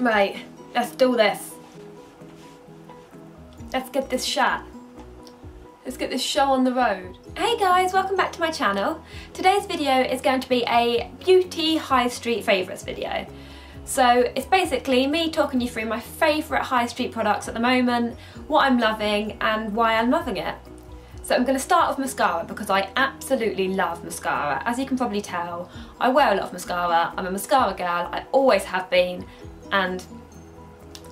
Right, let's do this. Let's get this shot. Let's get this show on the road. Hey guys, welcome back to my channel. Today's video is going to be a beauty high street favourites video. So it's basically me talking you through my favourite high street products at the moment, what I'm loving and why I'm loving it. So I'm going to start with mascara because I absolutely love mascara. As you can probably tell, I wear a lot of mascara. I'm a mascara girl, I always have been, and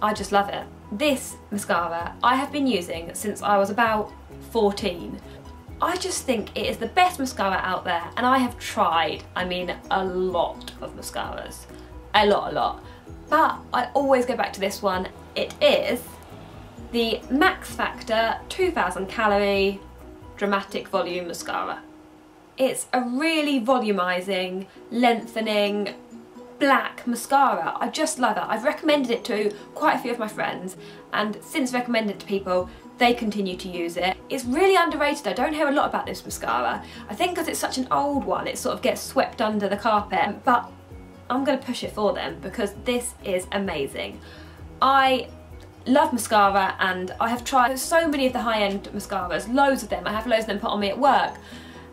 I just love it. This mascara I have been using since I was about 14. I just think it is the best mascara out there, and I have tried, I mean, a lot of mascaras. A lot. But I always go back to this one. It is the Maxfactor 2000 calorie dramatic volume mascara. It's a really volumizing, lengthening, black mascara. I just love it. I've recommended it to quite a few of my friends, and since recommending it to people, they continue to use it. It's really underrated. I don't hear a lot about this mascara. I think because it's such an old one, it sort of gets swept under the carpet, but I'm going to push it for them because this is amazing. I love mascara and I have tried so many of the high-end mascaras, loads of them. I have loads of them put on me at work,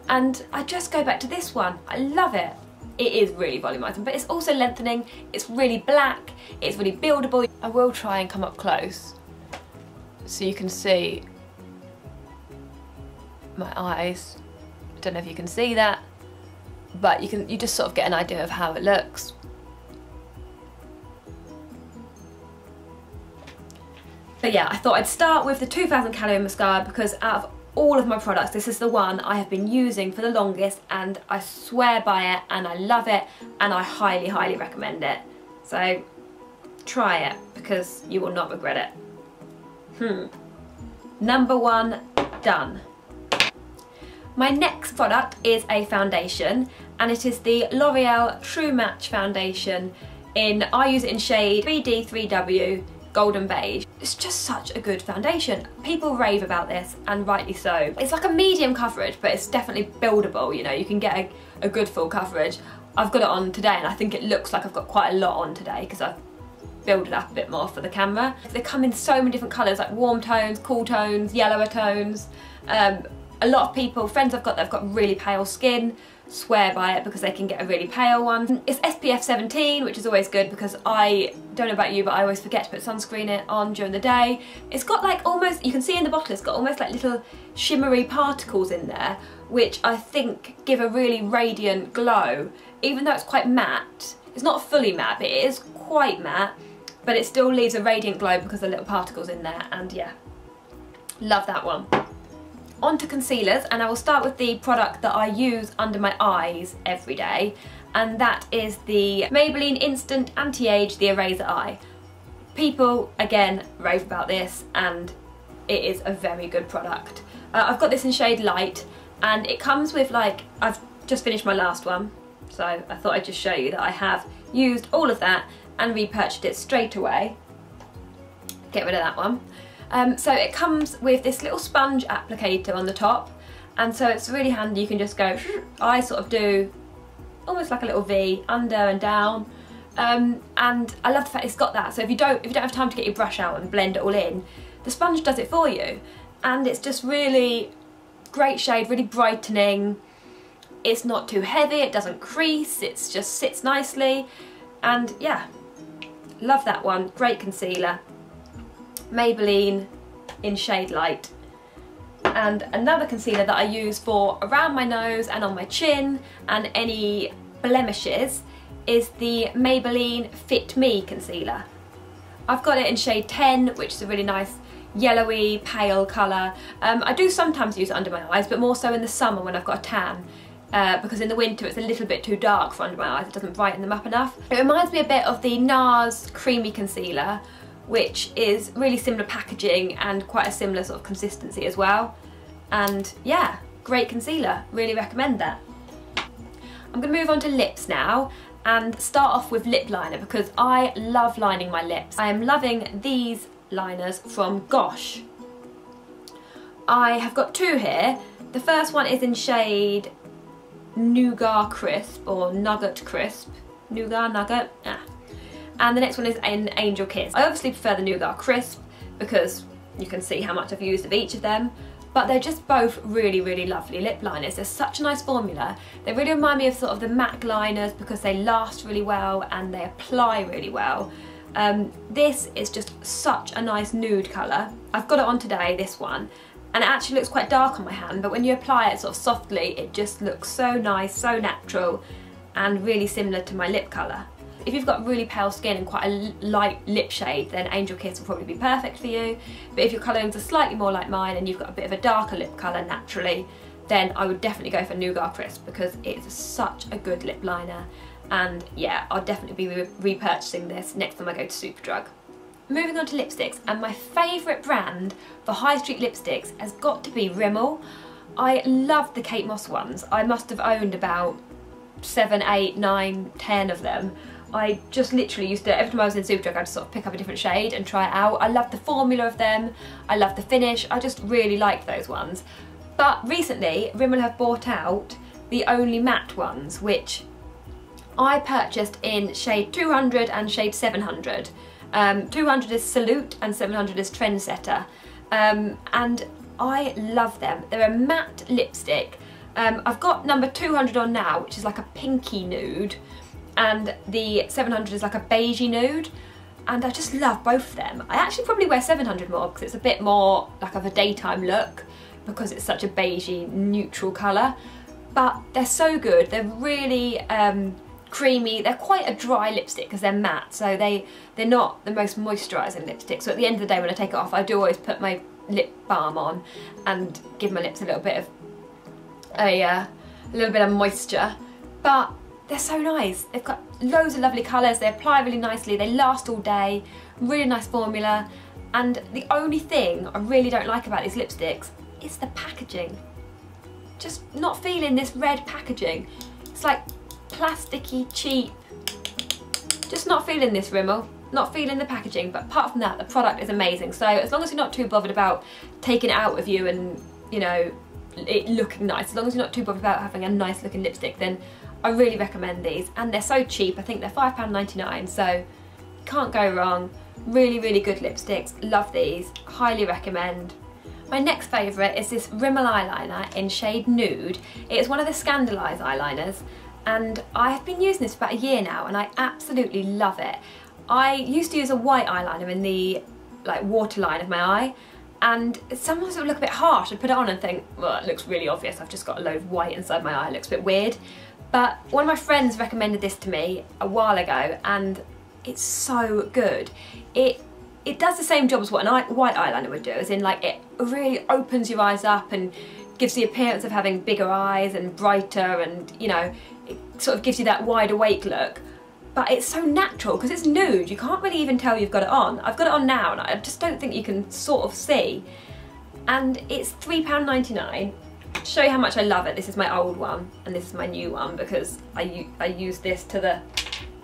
and I just go back to this one. I love it. It is really volumizing, but it's also lengthening. It's really black, it's really buildable. I will try and come up close so you can see my eyes. I don't know if you can see that, but you just sort of get an idea of how it looks. But yeah, I thought I'd start with the 2000 calorie mascara because out of all of my products, this is the one I have been using for the longest, and I swear by it and I love it and I highly recommend it. So try it because you will not regret it. Number one, done. My next product is a foundation, and it is the L'Oreal True Match foundation I use it in shade 3D3W Golden Beige. It's just such a good foundation. People rave about this, and rightly so. It's like a medium coverage, but it's definitely buildable, you know, you can get a good full coverage. I've got it on today and I think it looks like I've got quite a lot on today because I've build it up a bit more for the camera. They come in so many different colours, like warm tones, cool tones, yellower tones. A lot of people, friends I've got that have got really pale skin, swear by it because they can get a really pale one. It's SPF 17, which is always good because I don't know about you, but I always forget to put sunscreen on during the day. It's got like almost, you can see in the bottle, it's got almost like little shimmery particles in there, which I think give a really radiant glow, even though it's quite matte. It's not fully matte, but it is quite matte, but it still leaves a radiant glow because of the little particles in there, and yeah, love that one. On to concealers, and I will start with the product that I use under my eyes every day, and that is the Maybelline Instant Anti-Age The Eraser Eye. People, again, rave about this, and it is a very good product. I've got this in shade Light, and it comes with, like, I've just finished my last one, so I thought I'd just show you that I have used all of that and repurchased it straight away. Get rid of that one. So it comes with this little sponge applicator on the top, and so it's really handy. You can just go, I sort of do almost like a little V under and down, and I love the fact it's got that. So if you don't have time to get your brush out and blend it all in, the sponge does it for you, and it's just really great shade, really brightening. It's not too heavy, it doesn't crease, it just sits nicely, and yeah, love that one. Great concealer. Maybelline in shade Light. And another concealer that I use for around my nose and on my chin and any blemishes is the Maybelline Fit Me concealer. I've got it in shade 10, which is a really nice yellowy pale colour. I do sometimes use it under my eyes, but more so in the summer when I've got a tan. Because in the winter it's a little bit too dark for under my eyes, it doesn't brighten them up enough. It reminds me a bit of the NARS Creamy Concealer, which is really similar packaging and quite a similar sort of consistency as well. And yeah, great concealer, really recommend that. I'm going to move on to lips now and start off with lip liner because I love lining my lips. I am loving these liners from Gosh. I have got two here. The first one is in shade Nougat Crisp or Nugget Crisp. Nougat, Nugget, and the next one is an Angel Kiss. I obviously prefer the Nougat Crisp because you can see how much I've used of each of them, but they're just both really, really lovely lip liners. They're such a nice formula. They really remind me of sort of the MAC liners because they last really well and they apply really well. This is just such a nice nude colour. I've got it on today, this one, and it actually looks quite dark on my hand, but when you apply it sort of softly, it just looks so nice, so natural, and really similar to my lip colour. If you've got really pale skin and quite a light lip shade, then Angel Kiss will probably be perfect for you. But if your colourings are slightly more like mine and you've got a bit of a darker lip colour naturally, then I would definitely go for Nougat Crisp because it's such a good lip liner. And yeah, I'll definitely be repurchasing this next time I go to Superdrug. Moving on to lipsticks, and my favourite brand for high street lipsticks has got to be Rimmel. I love the Kate Moss ones. I must have owned about 7, 8, 9, 10 of them. I just literally used to, every time I was in Superdrug, I'd sort of pick up a different shade and try it out. I love the formula of them, I love the finish, I just really like those ones. But recently, Rimmel have brought out the only matte ones, which I purchased in shade 200 and shade 700. 200 is Salute and 700 is Trendsetter. And I love them. They're a matte lipstick. I've got number 200 on now, which is like a pinky nude, and the 700 is like a beigey nude, and I just love both of them. I actually probably wear 700 more because it's a bit more like of a daytime look because it's such a beigey neutral colour, but they're so good. They're really creamy. They're quite a dry lipstick because they're matte, so they're not the most moisturising lipstick, so at the end of the day when I take it off I do always put my lip balm on and give my lips a little bit of moisture, but they're so nice. They've got loads of lovely colours, they apply really nicely, they last all day, really nice formula, and the only thing I really don't like about these lipsticks is the packaging. Just not feeling this red packaging. It's like plasticky, cheap. Just not feeling this, Rimmel. Not feeling the packaging, but apart from that, the product is amazing. So as long as you're not too bothered about taking it out with you and, you know, it looking nice, as long as you're not too bothered about having a nice looking lipstick, then I really recommend these. And they're so cheap. I think they're £5.99, so can't go wrong. Really, really good lipsticks. Love these. Highly recommend. My next favourite is this Rimmel eyeliner in shade Nude. It's one of the Scandalise eyeliners, and I have been using this for about a year now and I absolutely love it. I used to use a white eyeliner in the waterline of my eye, and sometimes it would look a bit harsh. I'd put it on and think, well, it looks really obvious, I've just got a load of white inside my eye, it looks a bit weird. But one of my friends recommended this to me a while ago and it's so good. It does the same job as what a white eyeliner would do, as in like it really opens your eyes up and gives the appearance of having bigger eyes and brighter, and you know, it sort of gives you that wide awake look. But it's so natural because it's nude, you can't really even tell you've got it on. I've got it on now and I just don't think you can sort of see. And it's £3.99. To show you how much I love it, this is my old one and this is my new one because I use this to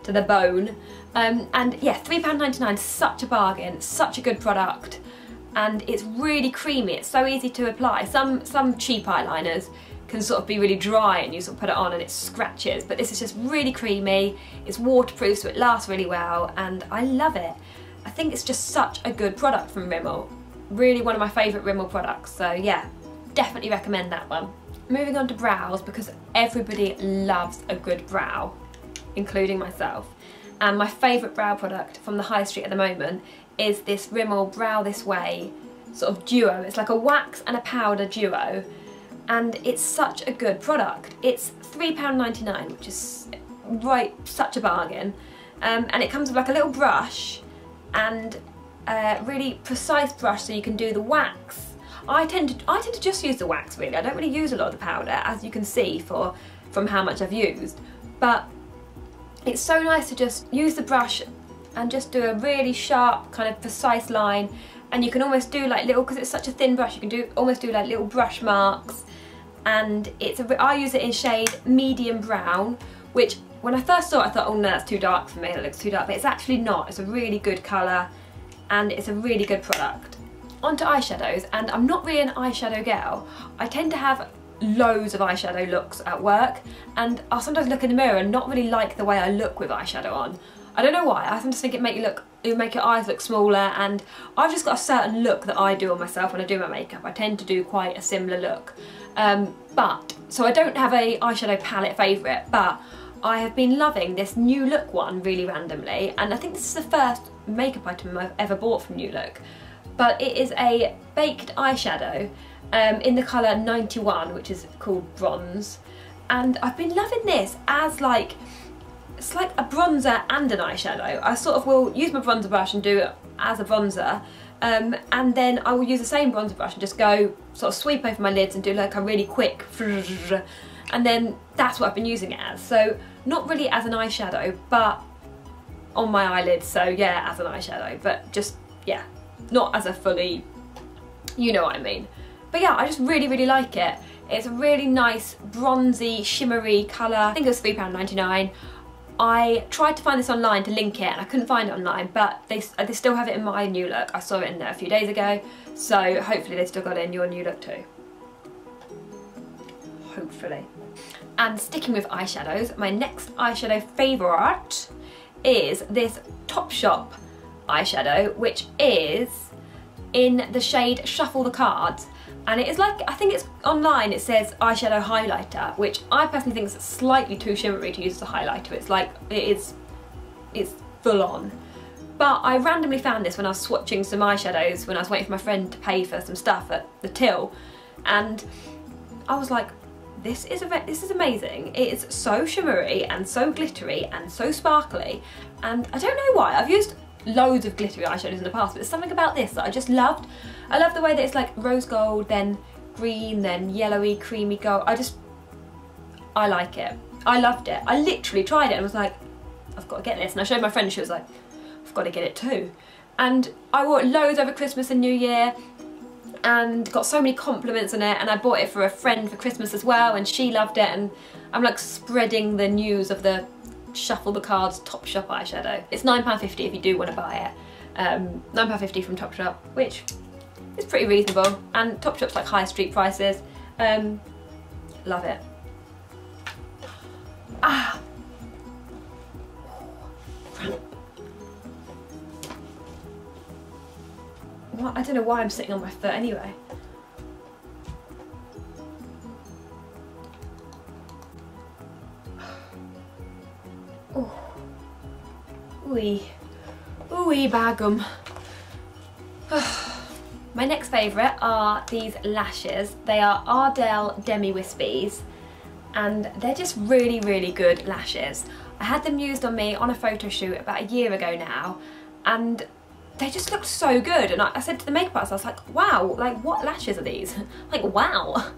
the bone. And yeah, £3.99, such a bargain, such a good product, and it's really creamy. It's so easy to apply. Some cheap eyeliners can sort of be really dry and you sort of put it on and it scratches, but this is just really creamy. It's waterproof, so it lasts really well, and I love it. I think it's just such a good product from Rimmel. Really one of my favourite Rimmel products, so yeah, definitely recommend that one. Moving on to brows, because everybody loves a good brow, including myself. And my favourite brow product from the high street at the moment is this Rimmel Brow This Way sort of duo. It's like a wax and a powder duo, and it's such a good product. It's £3.99, which is such a bargain. And it comes with like a little brush and a really precise brush so you can do the wax. I tend to just use the wax really. I don't really use a lot of the powder, as you can see from how much I've used. But it's so nice to just use the brush and just do a really sharp kind of precise line, and you can almost do like little, because it's such a thin brush, you can almost do like little brush marks. And I use it in shade medium brown, which when I first saw it I thought, oh no, that's too dark for me, it looks too dark, but it's actually not. It's a really good colour and it's a really good product. Onto eyeshadows, and I'm not really an eyeshadow girl. I tend to have loads of eyeshadow looks at work, and I'll sometimes look in the mirror and not really like the way I look with eyeshadow on. I don't know why, I sometimes think it'll make your eyes look smaller, and I've just got a certain look that I do on myself when I do my makeup. I tend to do quite a similar look. So I don't have a eyeshadow palette favourite, but I have been loving this New Look one really randomly, and I think this is the first makeup item I've ever bought from New Look. But it is a baked eyeshadow in the colour 91, which is called Bronze, and I've been loving this as like, it's like a bronzer and an eyeshadow. I sort of will use my bronzer brush and do it as a bronzer, and then I will use the same bronzer brush and just go sort of sweep over my lids and do like a really quick, and then that's what I've been using it as. So not really as an eyeshadow, but on my eyelids, so yeah, as an eyeshadow, but just, yeah, not as a fully, you know what I mean. But yeah, I just really, really like it. It's a really nice bronzy, shimmery colour. I think it was £3.99. I tried to find this online to link it and I couldn't find it online, but they still have it in my New Look. I saw it in there a few days ago, so hopefully they've still got it in your New Look too. Hopefully. And sticking with eyeshadows, my next eyeshadow favourite is this Topshop eyeshadow, which is in the shade Shuffle the Cards. And it is like, I think it's online, it says eyeshadow highlighter, which I personally think is slightly too shimmery to use as a highlighter. It's like, it's full on. But I randomly found this when I was swatching some eyeshadows when I was waiting for my friend to pay for some stuff at the till, and I was like, this is amazing. It is so shimmery and so glittery and so sparkly, and I don't know why. I've used loads of glittery eyeshadows in the past, but there's something about this that I just loved. I love the way that it's like rose gold, then green, then yellowy, creamy gold. I like it. I loved it. I literally tried it and was like, I've got to get this. And I showed my friend and she was like, I've got to get it too. And I wore it loads over Christmas and New Year and got so many compliments on it, and I bought it for a friend for Christmas as well and she loved it, and I'm like spreading the news of the Shuffle the Cards Topshop eyeshadow. It's £9.50 if you do want to buy it. £9.50 from Topshop, which is pretty reasonable, and Topshop's like high street prices. Love it. Ah! What? I don't know why I'm sitting on my foot anyway. Oh. Ooey. Ooey bagum. My next favourite are these lashes. They are Ardell Demi Wispies, and they're just really, really good lashes. I had them used on me on a photo shoot about a year ago now, and they just looked so good. And I said to the makeup artist, I was like, wow, like what lashes are these? Like, wow.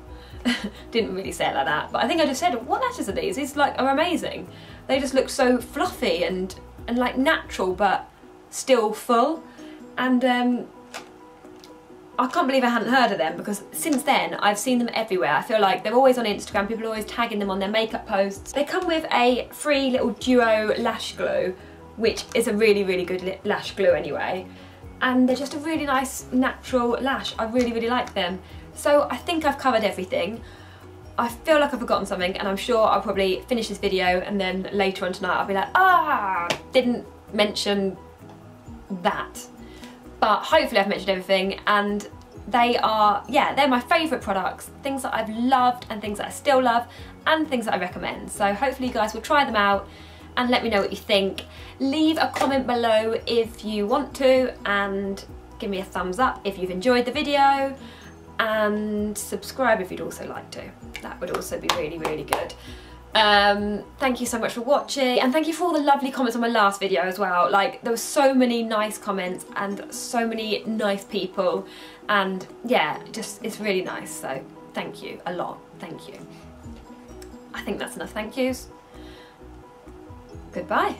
Didn't really say it like that, but I think I just said, what lashes are these? These like are amazing. They just look so fluffy and like natural, but still full. And I can't believe I hadn't heard of them, because since then I've seen them everywhere. I feel like they're always on Instagram, people are always tagging them on their makeup posts. They come with a free little duo lash glue, which is a really, really good lash glue anyway. And they're just a really nice natural lash. I really, really like them. So I think I've covered everything. I feel like I've forgotten something, and I'm sure I'll probably finish this video and then later on tonight I'll be like, ah, didn't mention that. But hopefully I've mentioned everything, and they are, yeah, they're my favourite products, things that I've loved and things that I still love and things that I recommend. So hopefully you guys will try them out and let me know what you think. Leave a comment below if you want to, and give me a thumbs up if you've enjoyed the video, and subscribe if you'd also like to. That would also be really, really good. Thank you so much for watching, and thank you for all the lovely comments on my last video as well. Like, there were so many nice comments and so many nice people, and yeah, just, it's really nice. So thank you a lot. Thank you. I think that's enough thank yous. Goodbye.